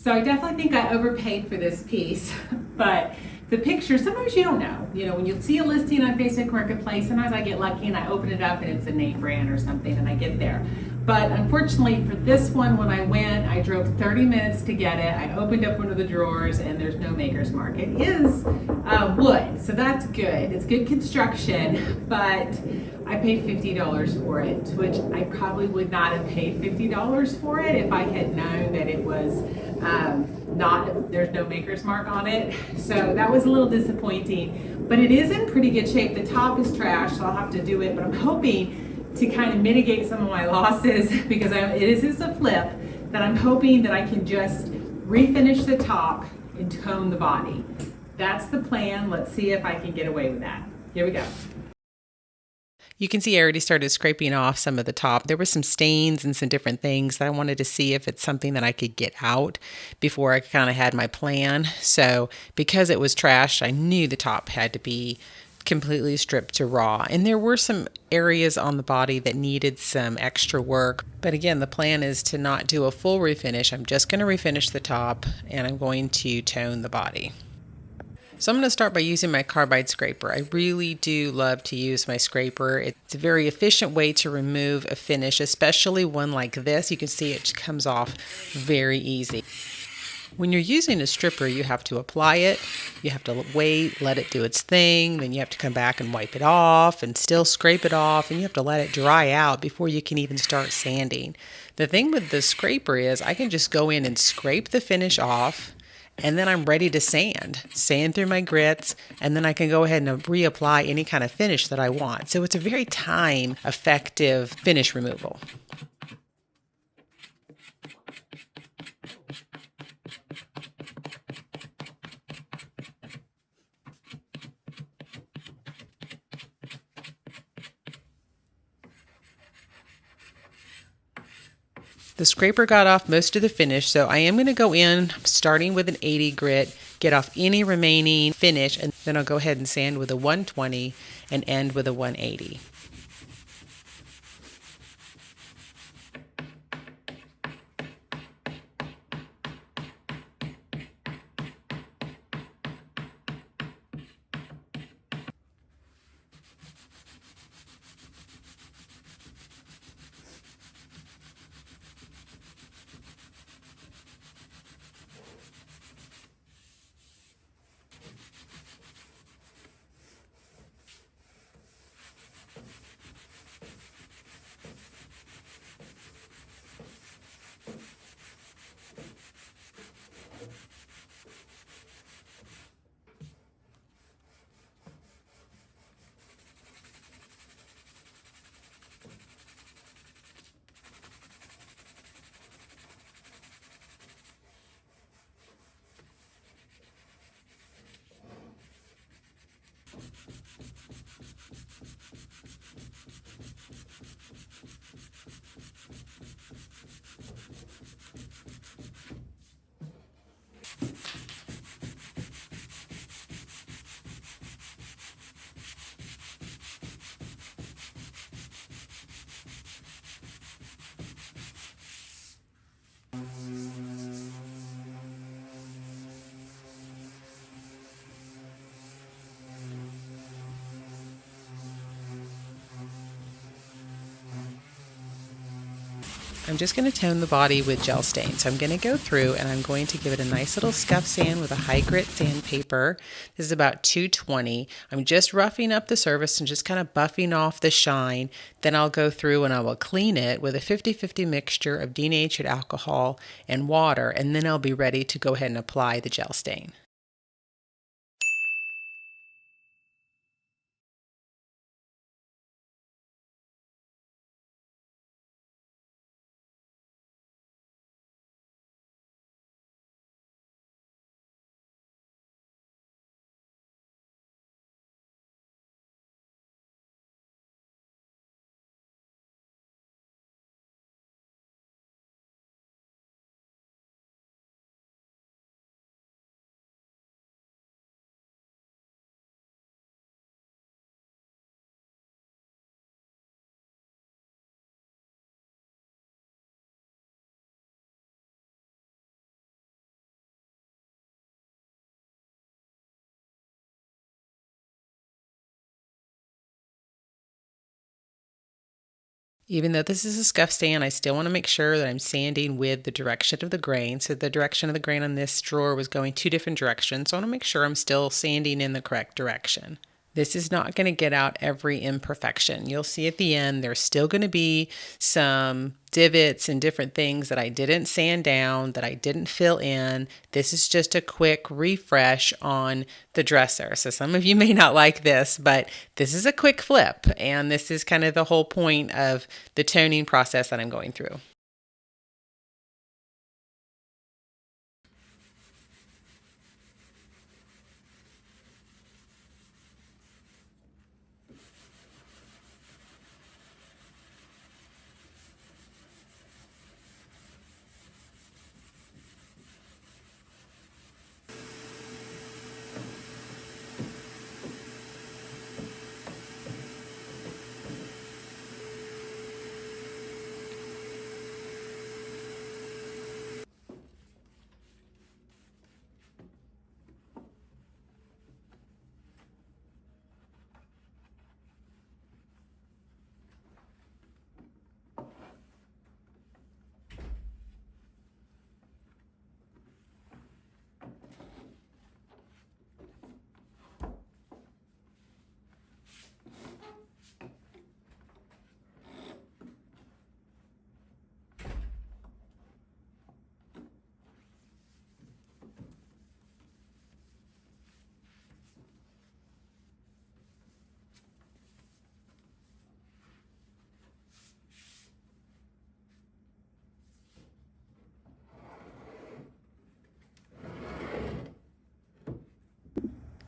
So I definitely think I overpaid for this piece, but the picture, sometimes you don't know. You know, when you see a listing on Facebook Marketplace, sometimes I get lucky and I open it up and it's a name brand or something and I get there. But unfortunately for this one, when I went, I drove 30 minutes to get it. I opened up one of the drawers and there's no maker's mark. It is wood, so that's good. It's good construction, but I paid $50 for it, which I probably would not have paid $50 for it if I had known that it was there's no maker's mark on it. So that was a little disappointing, but it is in pretty good shape. The top is trash, so I'll have to do it, but I'm hoping to kind of mitigate some of my losses because it is a flip, that I'm hoping that I can just refinish the top and tone the body. That's the plan. Let's see if I can get away with that. Here we go. You can see I already started scraping off some of the top. There were some stains and some different things that I wanted to see if it's something that I could get out before I kind of had my plan. So because it was trash, I knew the top had to be completely stripped to raw. And there were some areas on the body that needed some extra work. But again, the plan is to not do a full refinish. I'm just going to refinish the top and I'm going to tone the body. So I'm going to start by using my carbide scraper. I really do love to use my scraper. It's a very efficient way to remove a finish, especially one like this. You can see it comes off very easy. When you're using a stripper, you have to apply it, you have to wait, let it do its thing, then you have to come back and wipe it off and still scrape it off, and you have to let it dry out before you can even start sanding. The thing with the scraper is I can just go in and scrape the finish off, and then I'm ready to sand through my grits, and then I can go ahead and reapply any kind of finish that I want. So it's a very time effective finish removal. The scraper got off most of the finish, so I am going to go in starting with an 80 grit, get off any remaining finish, and then I'll go ahead and sand with a 120 and end with a 180. I'm just going to tone the body with gel stain. So I'm going to go through and I'm going to give it a nice little scuff sand with a high grit sandpaper. This is about 220. I'm just roughing up the surface and just kind of buffing off the shine. Then I'll go through and I will clean it with a 50-50 mixture of denatured alcohol and water, and then I'll be ready to go ahead and apply the gel stain. Even though this is a scuff sand, I still want to make sure that I'm sanding with the direction of the grain. So the direction of the grain on this drawer was going 2 different directions. So I want to make sure I'm still sanding in the correct direction. This is not going to get out every imperfection. You'll see at the end there's still going to be some divots and different things that I didn't sand down, that I didn't fill in. This is just a quick refresh on the dresser. So some of you may not like this, but this is a quick flip, and this is kind of the whole point of the toning process that I'm going through.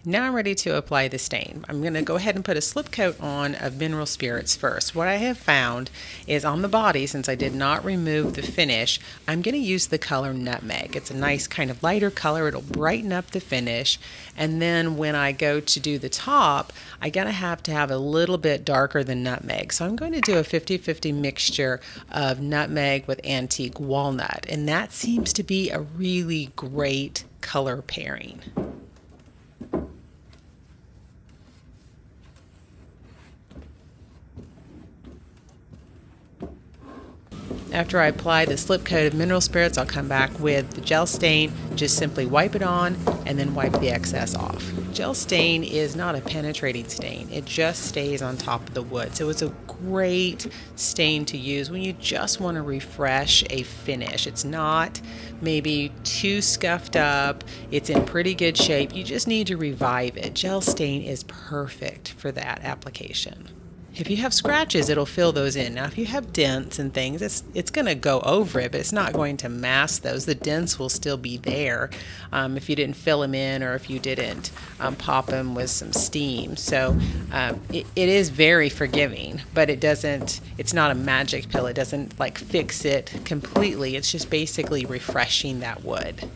Now I'm ready to apply the stain. I'm going to go ahead and put a slip coat on of mineral spirits first. What I have found is on the body, since I did not remove the finish, I'm going to use the color Nutmeg. It's a nice kind of lighter color. It'll brighten up the finish. And then when I go to do the top, I'm going to have a little bit darker than Nutmeg. So I'm going to do a 50-50 mixture of Nutmeg with Antique Walnut. And that seems to be a really great color pairing. After I apply the slip coat of mineral spirits, I'll come back with the gel stain, just simply wipe it on and then wipe the excess off. Gel stain is not a penetrating stain, it just stays on top of the wood. So it's a great stain to use when you just want to refresh a finish. It's not maybe too scuffed up, it's in pretty good shape, you just need to revive it. Gel stain is perfect for that application. If you have scratches, it'll fill those in. Now, if you have dents and things, it's going to go over it, but it's not going to mask those. The dents will still be there if you didn't fill them in or if you didn't pop them with some steam. So it is very forgiving, but it's not a magic pill. It doesn't like fix it completely. It's just basically refreshing that wood.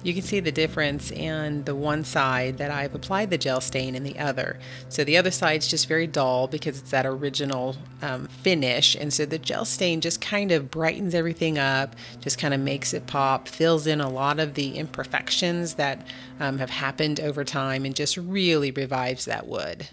You can see the difference in the one side that I've applied the gel stain in the other. So the other side's just very dull because it's that original finish, and so the gel stain just kind of brightens everything up, just kind of makes it pop, fills in a lot of the imperfections that have happened over time, and just really revives that wood.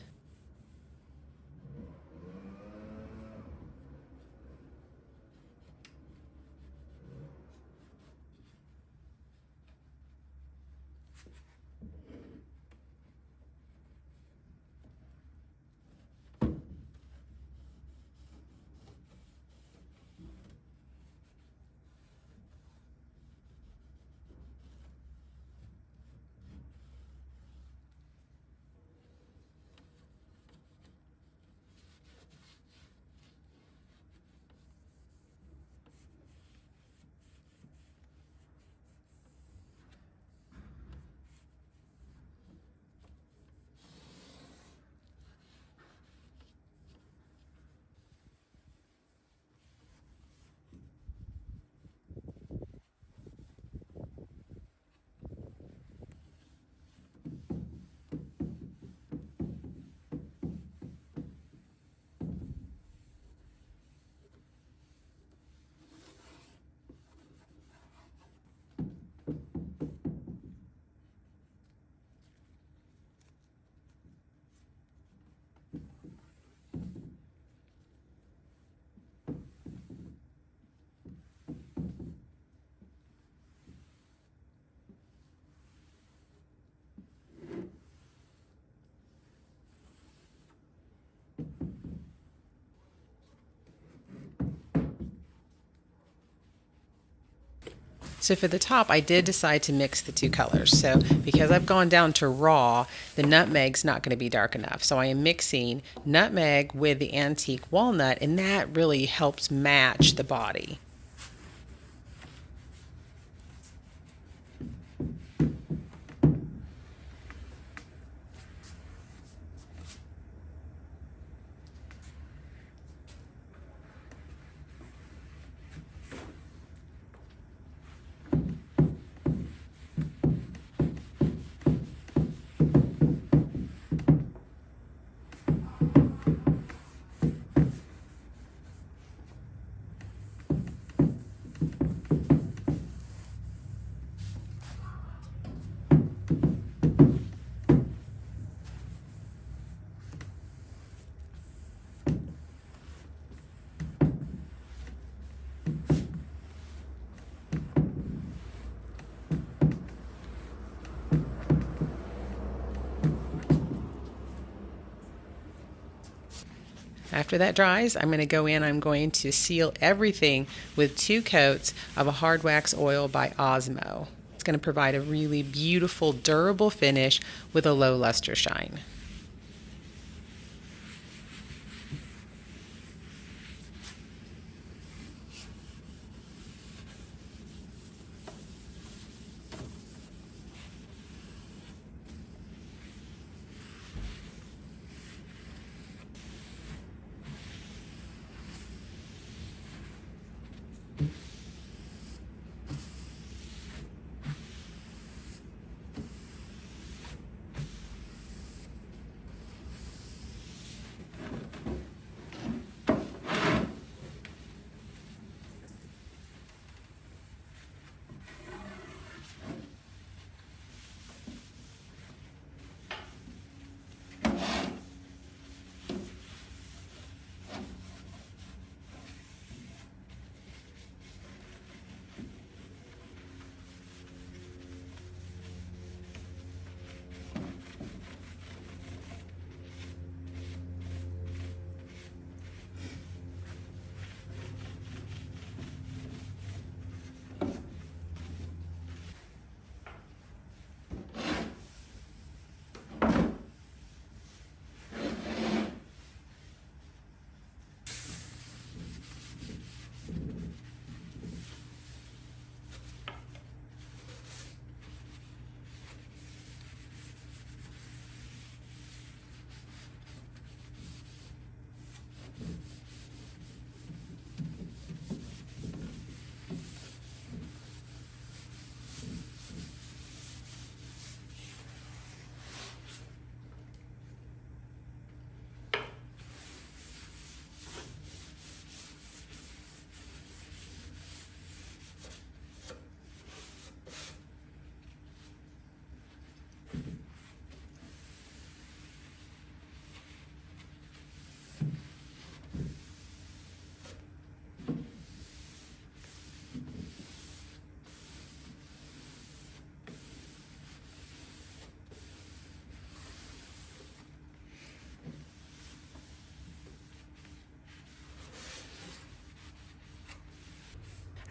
So for the top, I did decide to mix the two colors. So because I've gone down to raw, the nutmeg's not going to be dark enough. So I am mixing nutmeg with the antique walnut, and that really helps match the body. After that dries, I'm going to go in, I'm going to seal everything with 2 coats of a hard wax oil by Osmo. It's going to provide a really beautiful, durable finish with a low luster shine.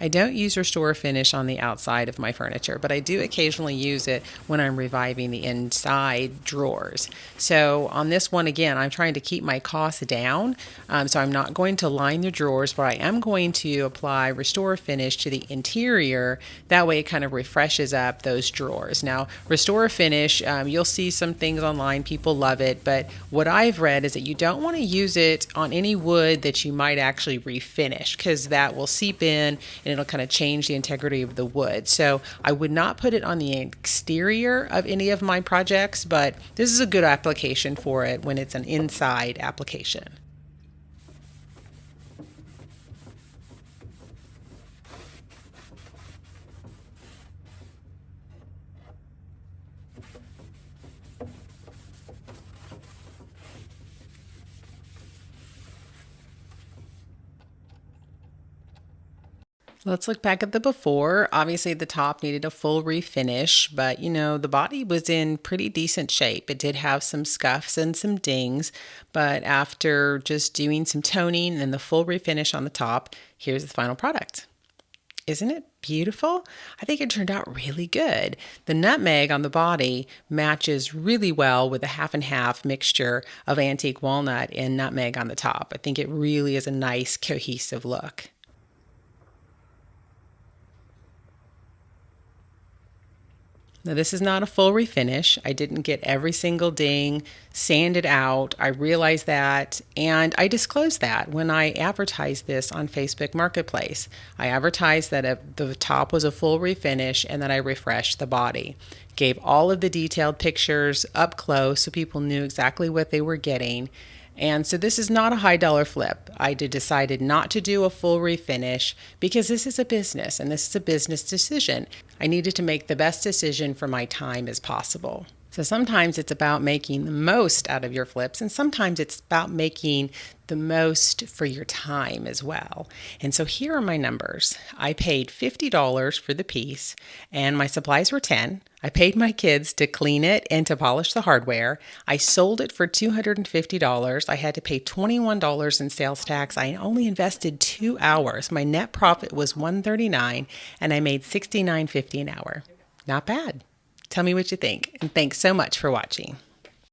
I don't use Restore Finish on the outside of my furniture, but I do occasionally use it when I'm reviving the inside drawers. So on this one, again, I'm trying to keep my costs down. So I'm not going to line the drawers, but I am going to apply Restore Finish to the interior. That way it kind of refreshes up those drawers. Now, Restore Finish, you'll see some things online, people love it, but what I've read is that you don't want to use it on any wood that you might actually refinish, because that will seep in and it'll kind of change the integrity of the wood. So I would not put it on the exterior of any of my projects, but this is a good application for it when it's an inside application. Let's look back at the before. Obviously, the top needed a full refinish, but the body was in pretty decent shape. It did have some scuffs and some dings, but after just doing some toning and the full refinish on the top, here's the final product. Isn't it beautiful? I think it turned out really good. The nutmeg on the body matches really well with a half and half mixture of antique walnut and nutmeg on the top. I think it really is a nice cohesive look. Now, this is not a full refinish. I didn't get every single ding sanded out. I realized that, and I disclosed that when I advertised this on Facebook Marketplace. I advertised that the top was a full refinish and that I refreshed the body. Gave all of the detailed pictures up close so people knew exactly what they were getting. And so this is not a high dollar flip. I decided not to do a full refinish because this is a business and this is a business decision. I needed to make the best decision for my time as possible. So sometimes it's about making the most out of your flips, and sometimes it's about making the most for your time as well. And so here are my numbers. I paid $50 for the piece, and my supplies were $10. I paid my kids to clean it and to polish the hardware. I sold it for $250. I had to pay $21 in sales tax. I only invested 2 hours. My net profit was $139, and I made $69.50 an hour. Not bad. Tell me what you think, and thanks so much for watching.